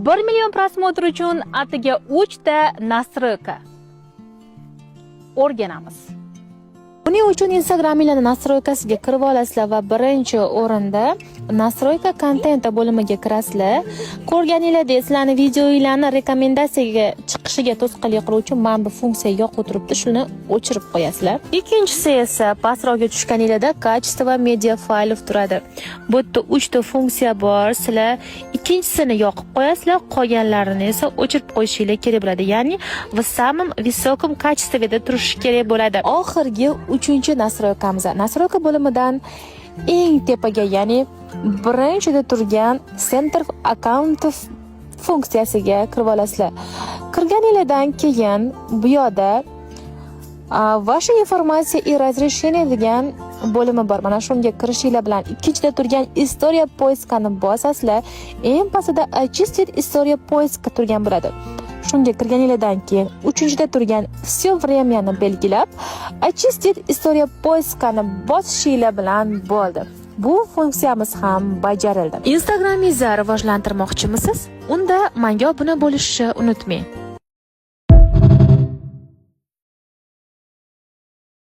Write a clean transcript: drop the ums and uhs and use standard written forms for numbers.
1 million prosmotr uchun atigi 3 ta nastroyka o'rganamiz. Buning uchun Instagram ilani nastroykasiga kirib olasizlar va birinchi o'rinda nastroyka kontenti bo'limiga kirasizlar. Ko'rganinglarda sizlarning videolarni rekomendatsiyaga chiqishiga to'sqinlik qiluvchi mana bu funksiya yoqib turibdi, shuni o'chirib qo'yasizlar. Ikkinchisi esa pastroqga tushganinglarda kачество va media fayl turadi. Bu yerda 3 ta funksiya bor. Sizlar ikkinchisini yoqib qo'yasizlar, qolganlarini esa o'chirib qo'yishingiz kerak bo'ladi. Ya'ni в самом высоком качестве turishi kerak bo'ladi. Oxirgi 3-chi nastroykamiz. Nastroyka bo'limidan eng tepaga, ya'ni birinchida turgan Center Account funksiyasiga kirib olasizlar. Kirganingizdan keyin bu yerda Ваша информация и разрешение degan bo'limi bor. Mana shunga kirishinglar bilan ikkinchida turgan История поискani bosasizlar. Eng pastida Очистить история поиска turgan bo'ladi. Shunga kirganingizdan keyin 3-da turgan Всё времяni belgilab, Очистить история поискani bosishinglar bilan bo'ldi. Bu funksiyamiz ham bajarildi. Instagramingizni rivojlantirmoqchimisiz? Unda menga obuna bo'lishni unutmang.